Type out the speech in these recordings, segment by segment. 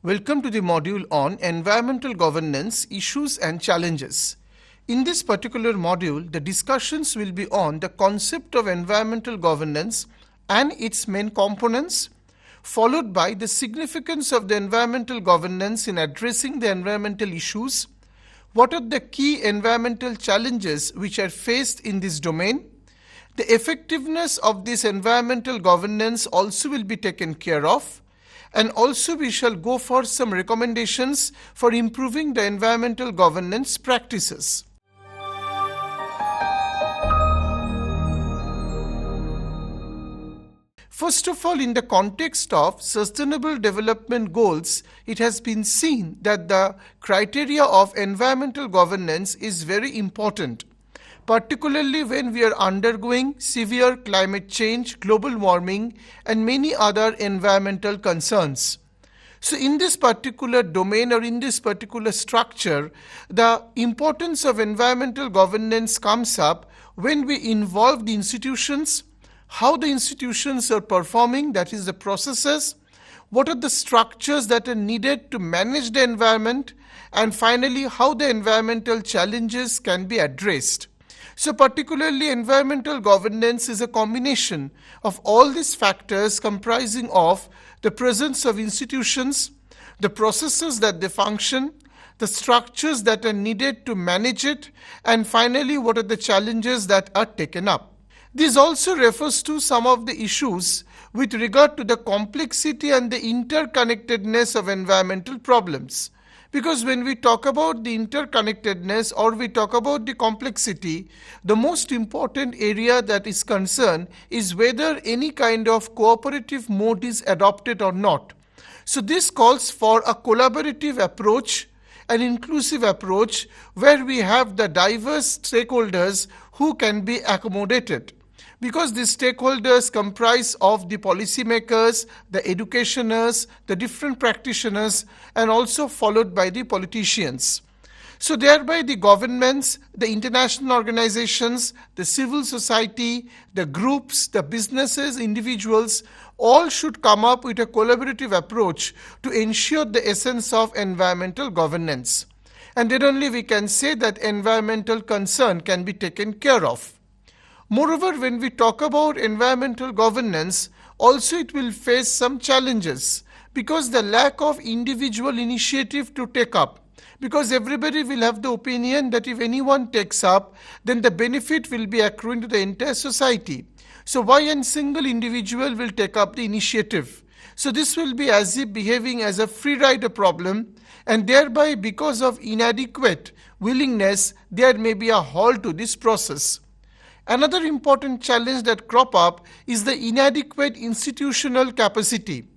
Welcome to the module on environmental governance issues and challenges. In this particular module, the discussions will be on the concept of environmental governance and its main components, followed by the significance of the environmental governance in addressing the environmental issues, what are the key environmental challenges which are faced in this domain, the effectiveness of this environmental governance also will be taken care of, and also we shall go for some recommendations for improving the environmental governance practices. First of all, in the context of Sustainable Development Goals, it has been seen that the criteria of environmental governance is very important, particularly when we are undergoing severe climate change, global warming, and many other environmental concerns. So in this particular domain or in this particular structure, the importance of environmental governance comes up when we involve the institutions, how the institutions are performing, that is the processes, what are the structures that are needed to manage the environment, and finally how the environmental challenges can be addressed. So particularly environmental governance is a combination of all these factors comprising of the presence of institutions, the processes that they function, the structures that are needed to manage it, and finally what are the challenges that are taken up. This also refers to some of the issues with regard to the complexity and the interconnectedness of environmental problems. Because when we talk about the interconnectedness or we talk about the complexity, the most important area that is concerned is whether any kind of cooperative mode is adopted or not. So this calls for a collaborative approach, an inclusive approach where we have the diverse stakeholders who can be accommodated. Because these stakeholders comprise of the policymakers, the educationers, the different practitioners, and also followed by the politicians. So thereby the governments, the international organizations, the civil society, the groups, the businesses, individuals, all should come up with a collaborative approach to ensure the essence of environmental governance. And then only we can say that environmental concern can be taken care of. Moreover, when we talk about environmental governance, also it will face some challenges because the lack of individual initiative to take up. Because everybody will have the opinion that if anyone takes up, then the benefit will be accruing to the entire society. So why a single individual will take up the initiative? So this will be as if behaving as a free rider problem, and thereby because of inadequate willingness, there may be a halt to this process. Another important challenge that crop up is the inadequate institutional capacity.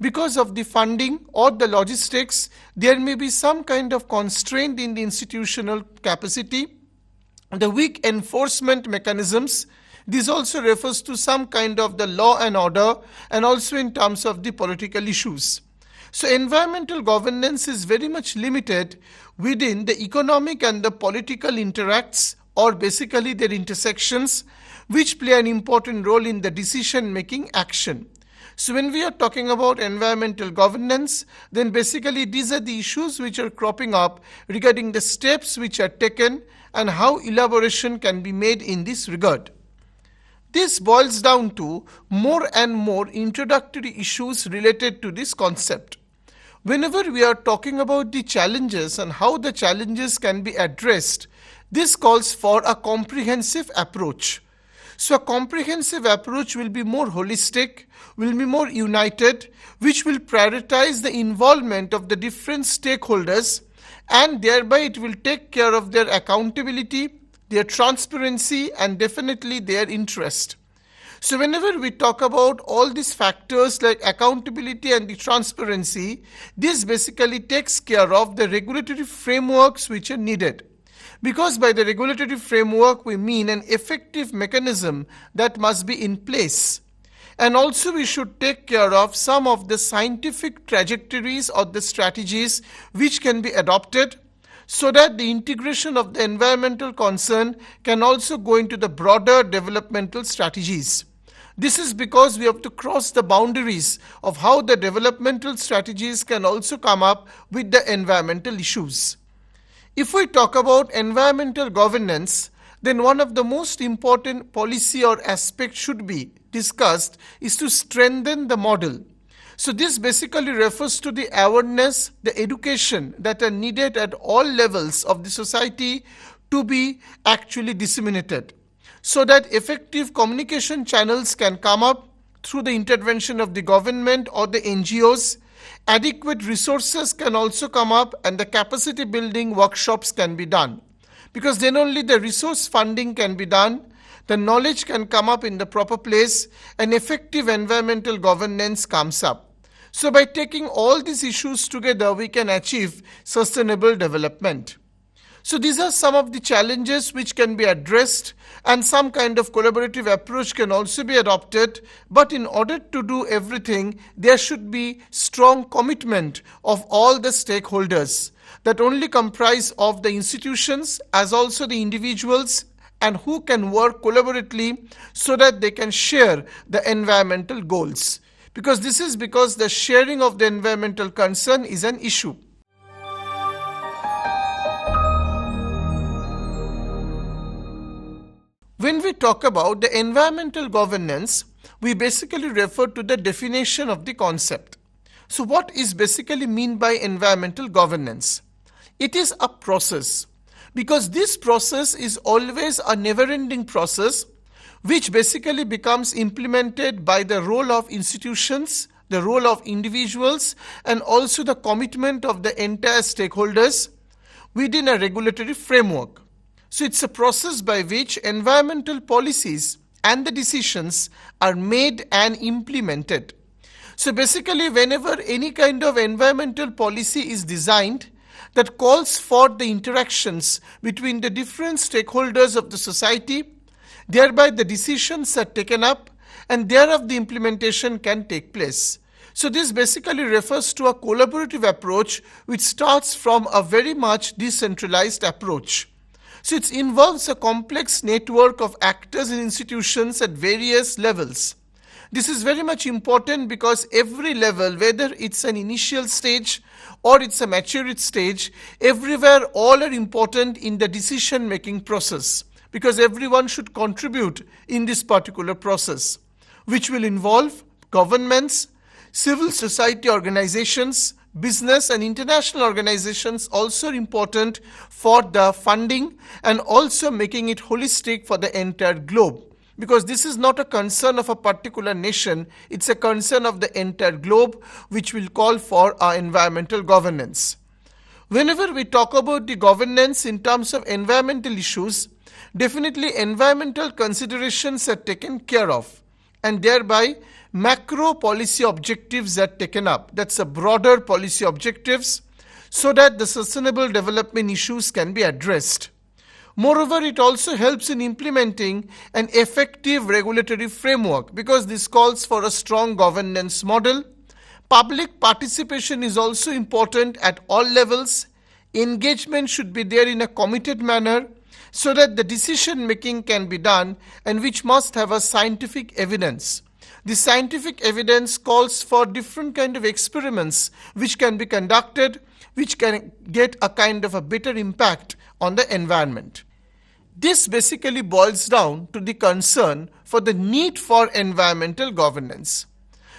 Because of the funding or the logistics, there may be some kind of constraint in the institutional capacity. The weak enforcement mechanisms, this also refers to some kind of the law and order and also in terms of the political issues. So environmental governance is very much limited within the economic and the political interacts or basically their intersections, which play an important role in the decision-making action. So when we are talking about environmental governance, then basically these are the issues which are cropping up regarding the steps which are taken and how elaboration can be made in this regard. This boils down to more and more introductory issues related to this concept. Whenever we are talking about the challenges and how the challenges can be addressed, this calls for a comprehensive approach. So a comprehensive approach will be more holistic, will be more united, which will prioritize the involvement of the different stakeholders, and thereby it will take care of their accountability, their transparency, and definitely their interest. So whenever we talk about all these factors like accountability and the transparency, this basically takes care of the regulatory frameworks which are needed. Because by the regulatory framework we mean an effective mechanism that must be in place. And also we should take care of some of the scientific trajectories or the strategies which can be adopted so that the integration of the environmental concern can also go into the broader developmental strategies. This is because we have to cross the boundaries of how the developmental strategies can also come up with the environmental issues. If we talk about environmental governance, then one of the most important policy or aspect should be discussed is to strengthen the model. So this basically refers to the awareness, the education that are needed at all levels of the society to be actually disseminated, so that effective communication channels can come up through the intervention of the government or the NGOs. Adequate resources can also come up and the capacity building workshops can be done. Because then only the resource funding can be done, the knowledge can come up in the proper place, and effective environmental governance comes up. So by taking all these issues together, we can achieve sustainable development. So these are some of the challenges which can be addressed, and some kind of collaborative approach can also be adopted. But in order to do everything, there should be strong commitment of all the stakeholders that only comprise of the institutions as also the individuals, and who can work collaboratively so that they can share the environmental goals. Because this is because the sharing of the environmental concern is an issue. When we talk about the environmental governance, we basically refer to the definition of the concept. So what is basically meant by environmental governance? It is a process, because this process is always a never-ending process which basically becomes implemented by the role of institutions, the role of individuals, and also the commitment of the entire stakeholders within a regulatory framework. So it's a process by which environmental policies and the decisions are made and implemented. So basically, whenever any kind of environmental policy is designed that calls for the interactions between the different stakeholders of the society, thereby the decisions are taken up and thereof the implementation can take place. So this basically refers to a collaborative approach which starts from a very much decentralized approach. So it involves a complex network of actors and institutions at various levels. This is very much important because every level, whether it's an initial stage or it's a maturity stage, everywhere all are important in the decision making process, because everyone should contribute in this particular process, which will involve governments, civil society organizations, business and international organizations also important for the funding, and also making it holistic for the entire globe. Because this is not a concern of a particular nation, it's a concern of the entire globe, which will call for our environmental governance. Whenever we talk about the governance in terms of environmental issues, definitely environmental considerations are taken care of, and thereby macro policy objectives are taken up. That's a broader policy objectives, so that the sustainable development issues can be addressed. Moreover, it also helps in implementing an effective regulatory framework, because this calls for a strong governance model. Public participation is also important at all levels. Engagement should be there in a committed manner, so that the decision making can be done, and which must have a scientific evidence. The scientific evidence calls for different kind of experiments which can be conducted, which can get a kind of a better impact on the environment. This basically boils down to the concern for the need for environmental governance.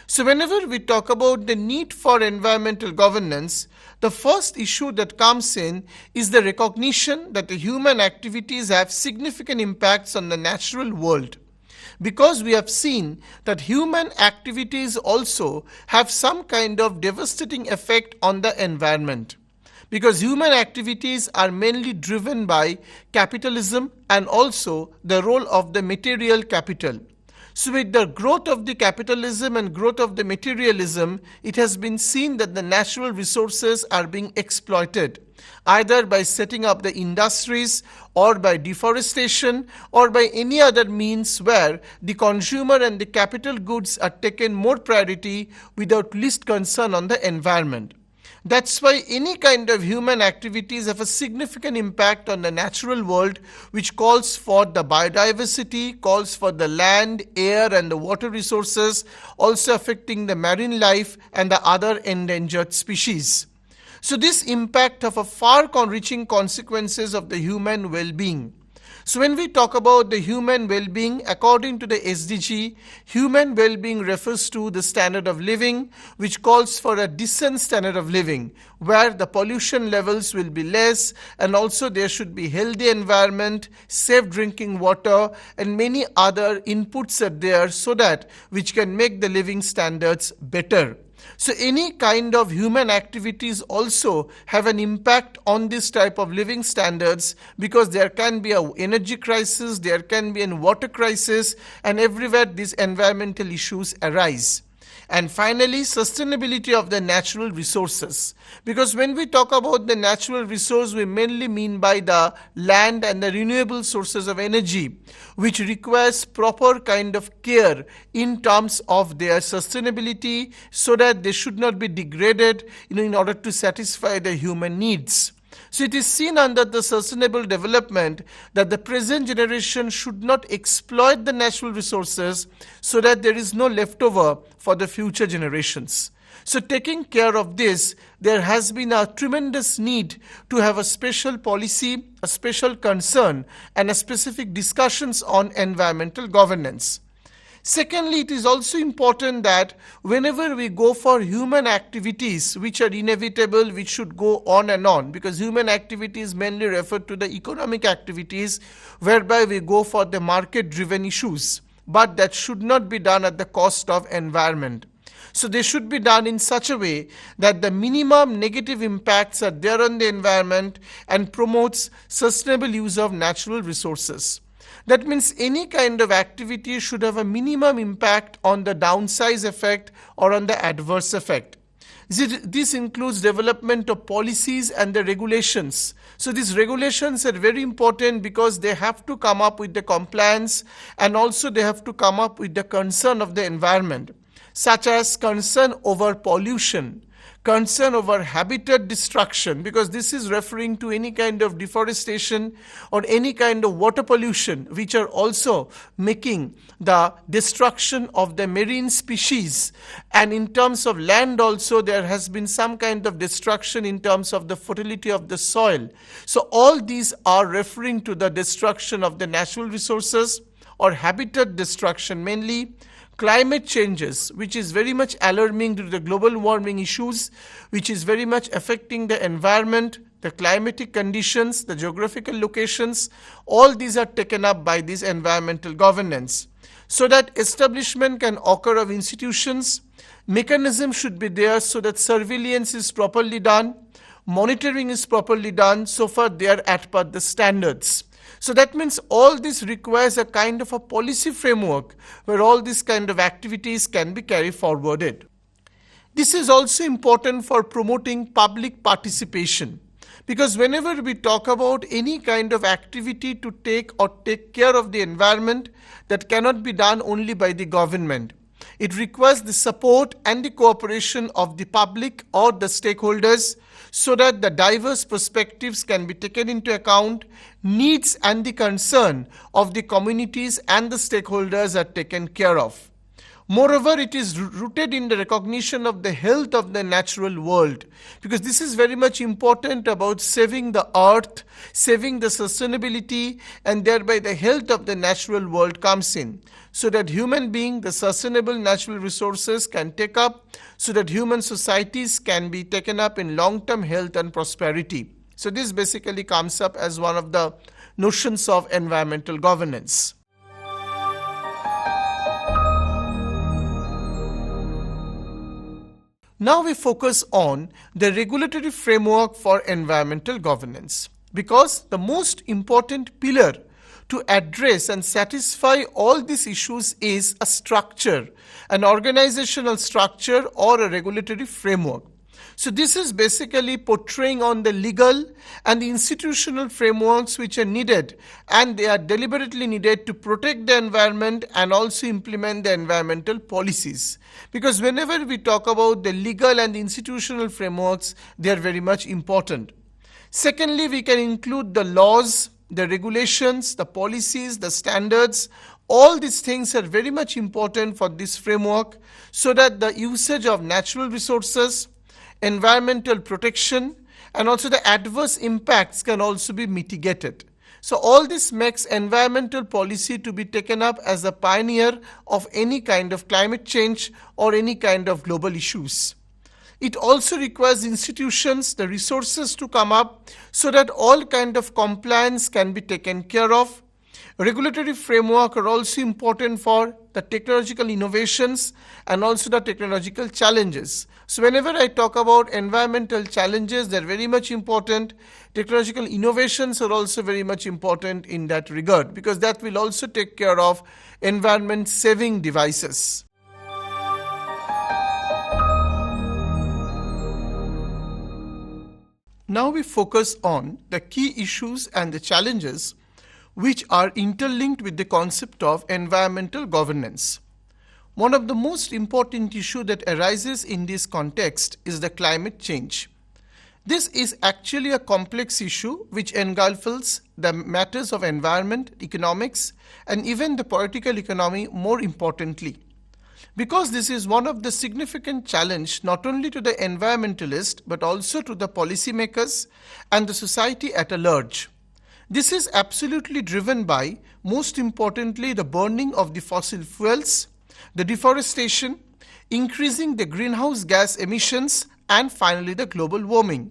So whenever we talk about the need for environmental governance, the first issue that comes in is the recognition that the human activities have significant impacts on the natural world. Because we have seen that human activities also have some kind of devastating effect on the environment. Because human activities are mainly driven by capitalism and also the role of the material capital. So with the growth of the capitalism and growth of the materialism, it has been seen that the natural resources are being exploited, either by setting up the industries or by deforestation or by any other means where the consumer and the capital goods are taken more priority without least concern on the environment. That's why any kind of human activities have a significant impact on the natural world, which calls for the biodiversity, calls for the land, air and the water resources, also affecting the marine life and the other endangered species. So this impact of a far-reaching consequences of the human well-being. So when we talk about the human well-being, according to the SDG, human well-being refers to the standard of living, which calls for a decent standard of living, where the pollution levels will be less, and also there should be healthy environment, safe drinking water, and many other inputs are there so that which can make the living standards better. So any kind of human activities also have an impact on this type of living standards, because there can be an energy crisis, there can be a water crisis, and everywhere these environmental issues arise. And finally, sustainability of the natural resources. Because when we talk about the natural resource, we mainly mean by the land and the renewable sources of energy, which requires proper kind of care in terms of their sustainability, so that they should not be degraded in order to satisfy the human needs. So it is seen under the sustainable development that the present generation should not exploit the natural resources so that there is no leftover for the future generations. So taking care of this, there has been a tremendous need to have a special policy, a special concern, and a specific discussions on environmental governance. Secondly, it is also important that whenever we go for human activities which are inevitable, which should go on and on, because human activities mainly refer to the economic activities whereby we go for the market-driven issues, but that should not be done at the cost of environment. So they should be done in such a way that the minimum negative impacts are there on the environment and promotes sustainable use of natural resources. That means any kind of activity should have a minimum impact on the downside effect or on the adverse effect. This includes development of policies and the regulations. So these regulations are very important because they have to come up with the compliance, and also they have to come up with the concern of the environment, such as concern over pollution, concern over habitat destruction, because this is referring to any kind of deforestation or any kind of water pollution, which are also making the destruction of the marine species. And in terms of land also, there has been some kind of destruction in terms of the fertility of the soil. So all these are referring to the destruction of the natural resources or habitat destruction mainly. Climate changes, which is very much alarming due to the global warming issues, which is very much affecting the environment, the climatic conditions, the geographical locations, all these are taken up by this environmental governance. So that establishment can occur of institutions, mechanism should be there so that surveillance is properly done, monitoring is properly done, so far they are at par the standards. So that means all this requires a kind of a policy framework where all these kind of activities can be carried forwarded. This is also important for promoting public participation, because whenever we talk about any kind of activity to take care of the environment, that cannot be done only by the government. It requires the support and the cooperation of the public or the stakeholders, so that the diverse perspectives can be taken into account, needs and the concern of the communities and the stakeholders are taken care of. Moreover, it is rooted in the recognition of the health of the natural world, because this is very much important about saving the earth, saving the sustainability, and thereby the health of the natural world comes in, so that human being, the sustainable natural resources can take up, so that human societies can be taken up in long-term health and prosperity. So this basically comes up as one of the notions of environmental governance. Now we focus on the regulatory framework for environmental governance, because the most important pillar to address and satisfy all these issues is a structure, an organizational structure or a regulatory framework. So this is basically portraying on the legal and the institutional frameworks which are needed, and they are deliberately needed to protect the environment and also implement the environmental policies. Because whenever we talk about the legal and the institutional frameworks, they are very much important. Secondly, we can include the laws, the regulations, the policies, the standards. All these things are very much important for this framework so that the usage of natural resources, environmental protection, and also the adverse impacts can also be mitigated. So all this makes environmental policy to be taken up as a pioneer of any kind of climate change or any kind of global issues. It also requires institutions, the resources to come up so that all kind of compliance can be taken care of. Regulatory framework are also important for the technological innovations and also the technological challenges. So whenever I talk about environmental challenges, they're very much important. Technological innovations are also very much important in that regard, because that will also take care of environment saving devices. Now we focus on the key issues and the challenges which are interlinked with the concept of environmental governance. One of the most important issues that arises in this context is the climate change. This is actually a complex issue which engulfs the matters of environment, economics, and even the political economy more importantly. Because this is one of the significant challenge not only to the environmentalists but also to the policymakers and the society at large. This is absolutely driven by, most importantly, the burning of the fossil fuels, the deforestation, increasing the greenhouse gas emissions, and finally the global warming.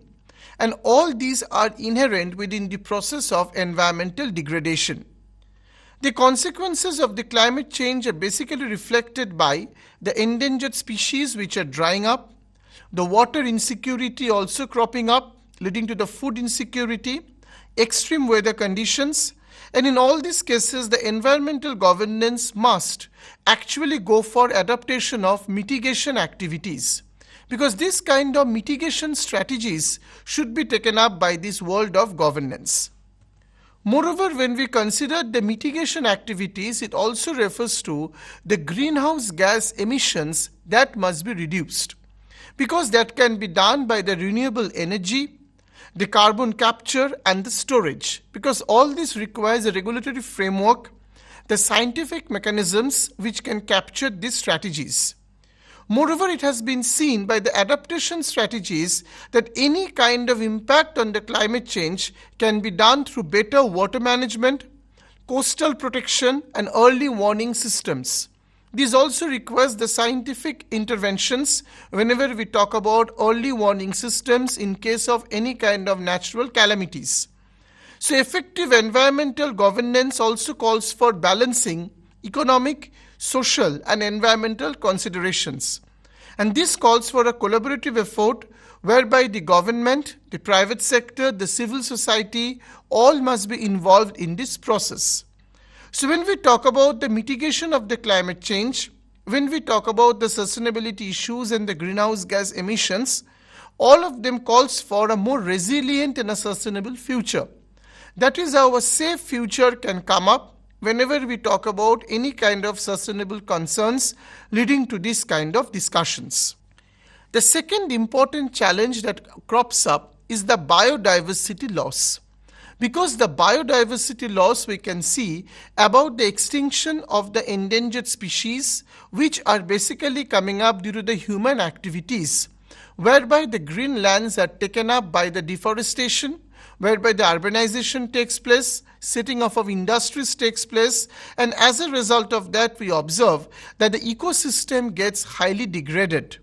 And all these are inherent within the process of environmental degradation. The consequences of the climate change are basically reflected by the endangered species which are drying up, the water insecurity also cropping up, leading to the food insecurity, extreme weather conditions, and in all these cases the environmental governance must actually go for adaptation of mitigation activities, because this kind of mitigation strategies should be taken up by this world of governance. Moreover, when we consider the mitigation activities, it also refers to the greenhouse gas emissions that must be reduced, because that can be done by the renewable energy, the carbon capture and the storage, because all this requires a regulatory framework, the scientific mechanisms which can capture these strategies. Moreover, it has been seen by the adaptation strategies that any kind of impact on the climate change can be done through better water management, coastal protection, and early warning systems. This also requires the scientific interventions whenever we talk about early warning systems in case of any kind of natural calamities. So effective environmental governance also calls for balancing economic, social, and environmental considerations. And this calls for a collaborative effort whereby the government, the private sector, the civil society, all must be involved in this process. So when we talk about the mitigation of the climate change, when we talk about the sustainability issues and the greenhouse gas emissions, all of them calls for a more resilient and a sustainable future. That is how a safe future can come up whenever we talk about any kind of sustainable concerns leading to this kind of discussions. The second important challenge that crops up is the biodiversity loss. Because the biodiversity loss, we can see about the extinction of the endangered species which are basically coming up due to the human activities, whereby the green lands are taken up by the deforestation, whereby the urbanization takes place, setting off of industries takes place, and as a result of that we observe that the ecosystem gets highly degraded.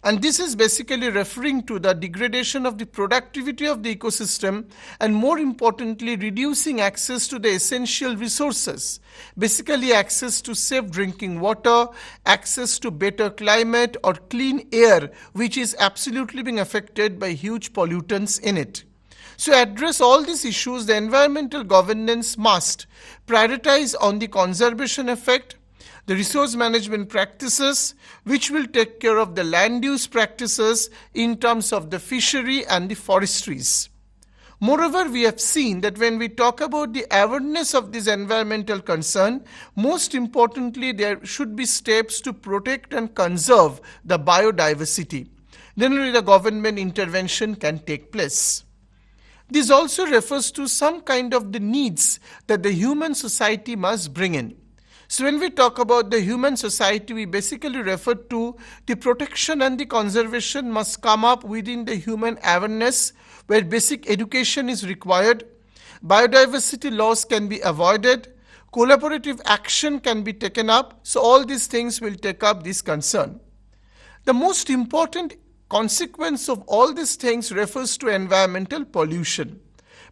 And this is basically referring to the degradation of the productivity of the ecosystem and more importantly reducing access to the essential resources, basically access to safe drinking water, access to better climate or clean air, which is absolutely being affected by huge pollutants in it. So address all these issues, the environmental governance must prioritize on the conservation effect, the resource management practices, which will take care of the land use practices in terms of the fishery and the forestries. Moreover, we have seen that when we talk about the awareness of this environmental concern, most importantly, there should be steps to protect and conserve the biodiversity. Then only the government intervention can take place. This also refers to some kind of the needs that the human society must bring in. So when we talk about the human society, we basically refer to the protection and the conservation must come up within the human awareness, where basic education is required, biodiversity loss can be avoided, collaborative action can be taken up. So all these things will take up this concern. The most important consequence of all these things refers to environmental pollution.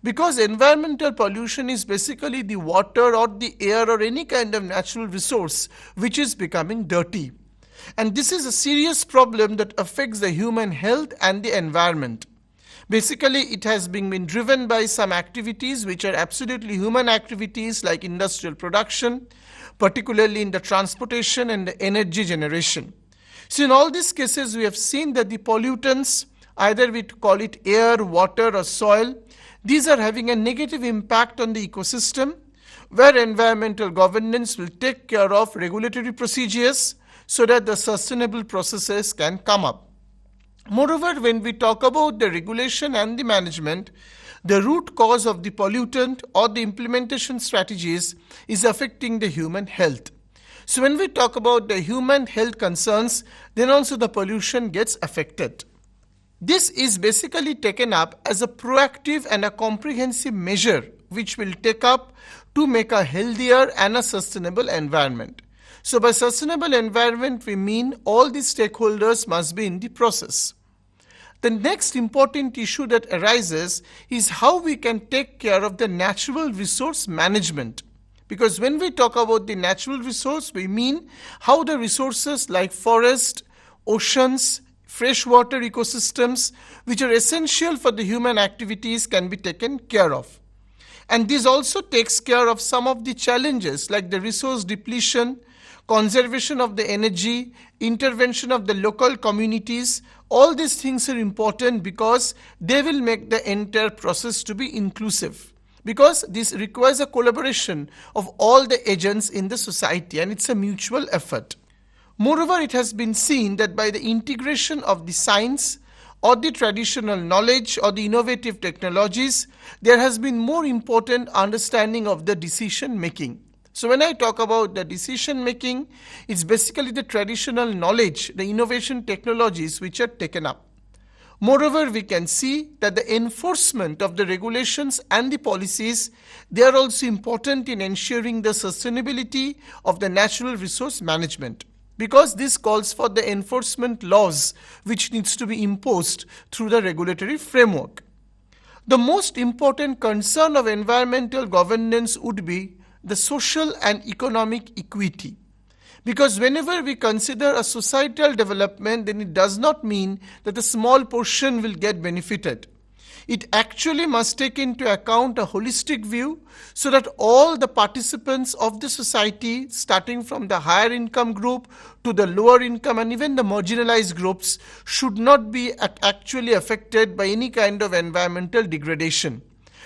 Because environmental pollution is basically the water or the air or any kind of natural resource which is becoming dirty. And this is a serious problem that affects the human health and the environment. Basically, it has been driven by some activities which are absolutely human activities like industrial production, particularly in the transportation and the energy generation. So in all these cases, we have seen that the pollutants, either we call it air, water or soil, these are having a negative impact on the ecosystem, where environmental governance will take care of regulatory procedures so that the sustainable processes can come up. Moreover, when we talk about the regulation and the management, the root cause of the pollutant or the implementation strategies is affecting the human health. So when we talk about the human health concerns, then also the pollution gets affected. This is basically taken up as a proactive and a comprehensive measure which will take up to make a healthier and a sustainable environment. So by sustainable environment, we mean all the stakeholders must be in the process. The next important issue that arises is how we can take care of the natural resource management. Because when we talk about the natural resource, we mean how the resources like forest, oceans, freshwater ecosystems, which are essential for the human activities, can be taken care of. And this also takes care of some of the challenges like the resource depletion, conservation of the energy, intervention of the local communities. All these things are important because they will make the entire process to be inclusive. Because this requires a collaboration of all the agents in the society, and it's a mutual effort. Moreover, it has been seen that by the integration of the science or the traditional knowledge or the innovative technologies, there has been more important understanding of the decision making. So when I talk about the decision making, it's basically the traditional knowledge, the innovation technologies which are taken up. Moreover, we can see that the enforcement of the regulations and the policies, they are also important in ensuring the sustainability of the natural resource management, because this calls for the enforcement laws which needs to be imposed through the regulatory framework. The most important concern of environmental governance would be the social and economic equity. Because whenever we consider a societal development, then it does not mean that a small portion will get benefited. It actually must take into account a holistic view so that all the participants of the society, starting from the higher income group to the lower income and even the marginalized groups, should not be actually affected by any kind of environmental degradation.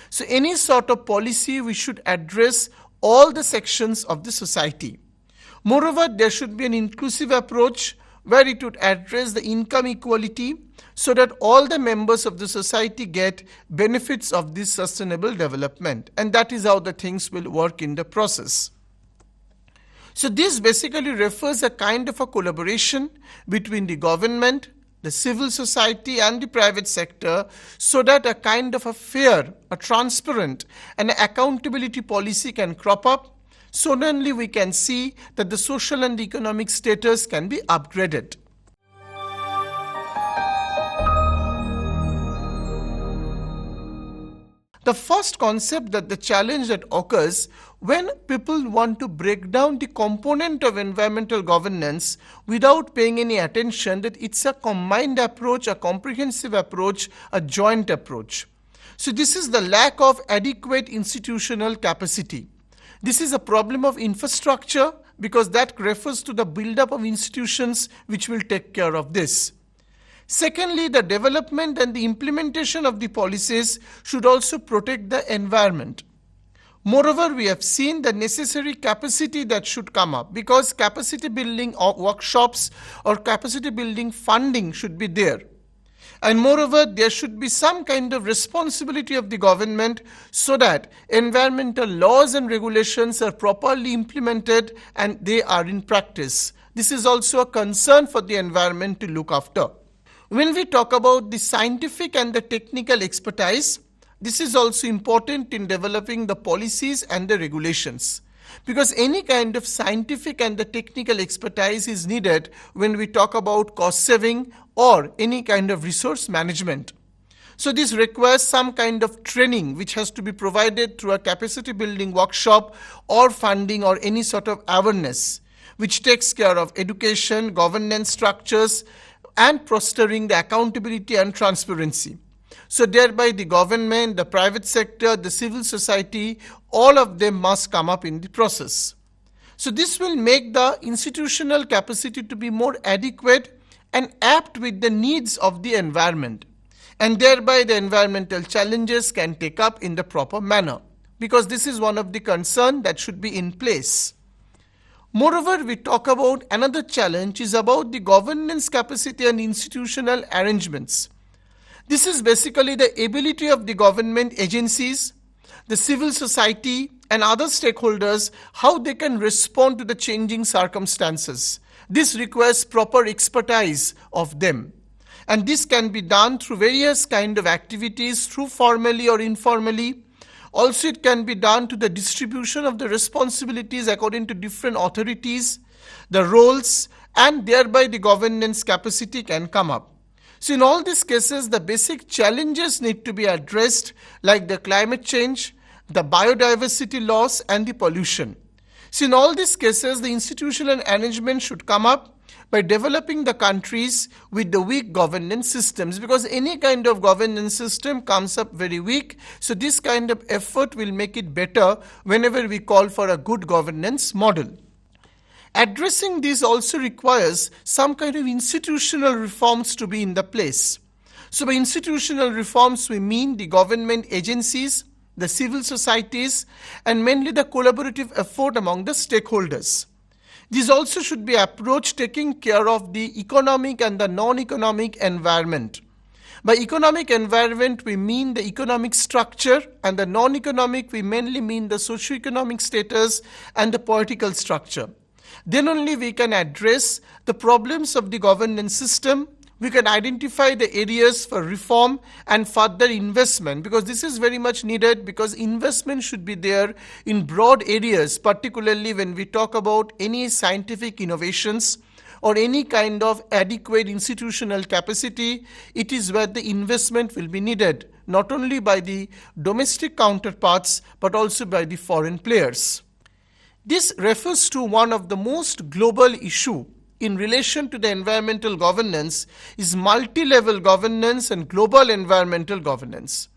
So any sort of policy, we should address all the sections of the society. Moreover, there should be an inclusive approach where it would address the income equality so that all the members of the society get benefits of this sustainable development. And that is how the things will work in the process. So this basically refers a kind of a collaboration between the government, the civil society and the private sector, so that a kind of a fair, a transparent and accountability policy can crop up. So only we can see that the social and economic status can be upgraded. The first concept that the challenge that occurs when people want to break down the component of environmental governance without paying any attention, that it's a combined approach, a comprehensive approach, a joint approach. So this is the lack of adequate institutional capacity. This is a problem of infrastructure because that refers to the build-up of institutions which will take care of this. Secondly, the development and the implementation of the policies should also protect the environment. Moreover, we have seen the necessary capacity that should come up, because capacity building workshops or capacity building funding should be there. And moreover, there should be some kind of responsibility of the government so that environmental laws and regulations are properly implemented and they are in practice. This is also a concern for the environment to look after. When we talk about the scientific and the technical expertise, this is also important in developing the policies and the regulations, because any kind of scientific and the technical expertise is needed when we talk about cost saving or any kind of resource management. So this requires some kind of training which has to be provided through a capacity building workshop or funding or any sort of awareness, which takes care of education, governance structures, and fostering the accountability and transparency. So thereby the government, the private sector, the civil society, all of them must come up in the process. So this will make the institutional capacity to be more adequate and apt with the needs of the environment. And thereby the environmental challenges can take up in the proper manner, because this is one of the concerns that should be in place. Moreover, we talk about another challenge is about the governance capacity and institutional arrangements. This is basically the ability of the government agencies, the civil society and other stakeholders, how they can respond to the changing circumstances. This requires proper expertise of them. And this can be done through various kind of activities, through formally or informally. Also, it can be done to the distribution of the responsibilities according to different authorities, the roles, and thereby the governance capacity can come up. So in all these cases, the basic challenges need to be addressed, like the climate change, the biodiversity loss, and the pollution. So in all these cases, the institutional arrangement should come up by developing the countries with the weak governance systems, because any kind of governance system comes up very weak. So this kind of effort will make it better whenever we call for a good governance model. Addressing this also requires some kind of institutional reforms to be in the place. So by institutional reforms, we mean the government agencies, the civil societies, and mainly the collaborative effort among the stakeholders. These also should be approached taking care of the economic and the non-economic environment. By economic environment, we mean the economic structure, and the non-economic, we mainly mean the socio-economic status and the political structure. Then only we can address the problems of the governance system. We can identify the areas for reform and further investment, because this is very much needed, because investment should be there in broad areas, particularly when we talk about any scientific innovations or any kind of adequate institutional capacity. It is where the investment will be needed, not only by the domestic counterparts but also by the foreign players. This refers to one of the most global issue in relation to the environmental governance is multi-level governance and global environmental governance,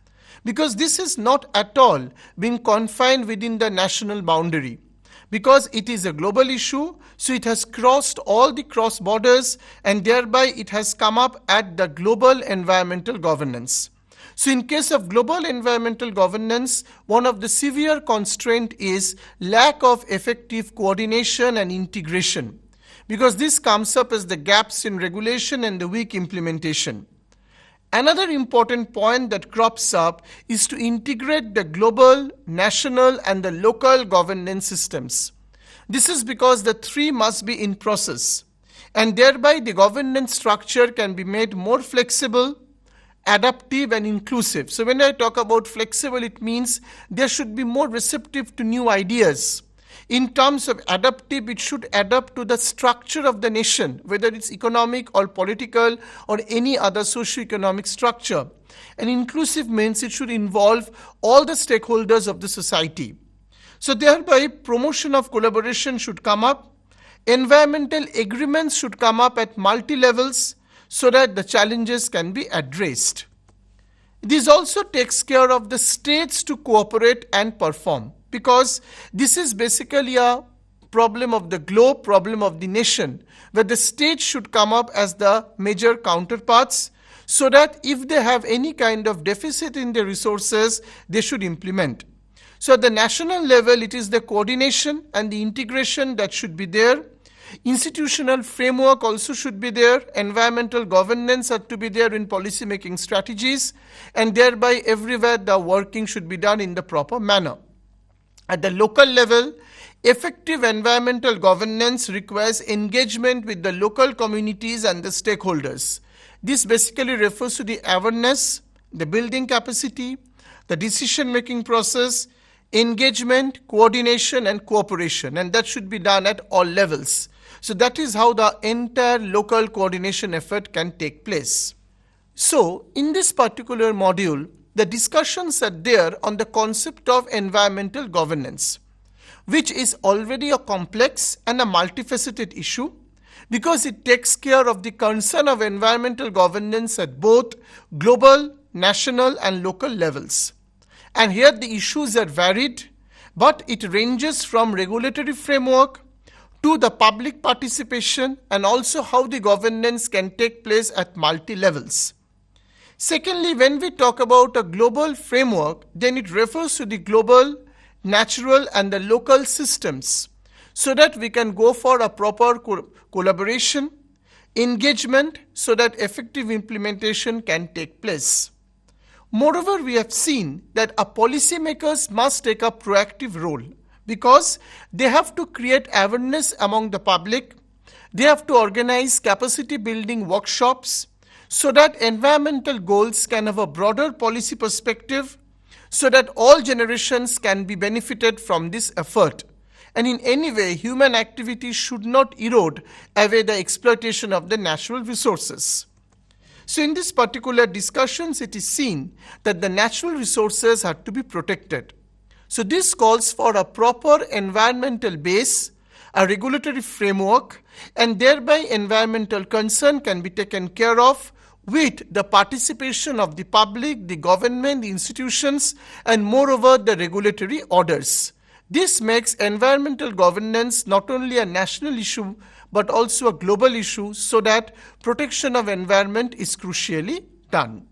because this is not at all being confined within the national boundary, because it is a global issue. So it has crossed all the cross borders, and thereby it has come up at the global environmental governance. So in case of global environmental governance, one of the severe constraint is lack of effective coordination and integration, because this comes up as the gaps in regulation and the weak implementation. Another important point that crops up is to integrate the global, national, and the local governance systems. This is because the three must be in process, and thereby the governance structure can be made more flexible, adaptive, and inclusive. So when I talk about flexible, it means there should be more receptive to new ideas. In terms of adaptive, it should adapt to the structure of the nation, whether it's economic or political or any other socio-economic structure. And inclusive means it should involve all the stakeholders of the society. So thereby, promotion of collaboration should come up. Environmental agreements should come up at multi-levels so that the challenges can be addressed. This also takes care of the states to cooperate and perform, because this is basically a problem of the globe, problem of the nation, where the state should come up as the major counterparts, so that if they have any kind of deficit in their resources, they should implement. So at the national level, it is the coordination and the integration that should be there. Institutional framework also should be there. Environmental governance had to be there in policy making strategies, and thereby everywhere the working should be done in the proper manner. At the local level, effective environmental governance requires engagement with the local communities and the stakeholders. This basically refers to the awareness, the building capacity, the decision-making process, engagement, coordination, and cooperation, and that should be done at all levels. So that is how the entire local coordination effort can take place. So in this particular module, the discussions are there on the concept of environmental governance, which is already a complex and a multifaceted issue, because it takes care of the concern of environmental governance at both global, national, and local levels. And here the issues are varied, but it ranges from regulatory framework to the public participation, and also how the governance can take place at multi-levels. Secondly, when we talk about a global framework, then it refers to the global, natural, and the local systems, so that we can go for a proper collaboration, engagement, so that effective implementation can take place. Moreover, we have seen that our policymakers must take a proactive role, because they have to create awareness among the public, they have to organize capacity building workshops, so that environmental goals can have a broader policy perspective, so that all generations can be benefited from this effort. And in any way, human activity should not erode away the exploitation of the natural resources. So in this particular discussions, it is seen that the natural resources have to be protected. So this calls for a proper environmental base, a regulatory framework, and thereby environmental concern can be taken care of with the participation of the public, the government, the institutions, and moreover the regulatory orders. This makes environmental governance not only a national issue but also a global issue, so that protection of environment is crucially done.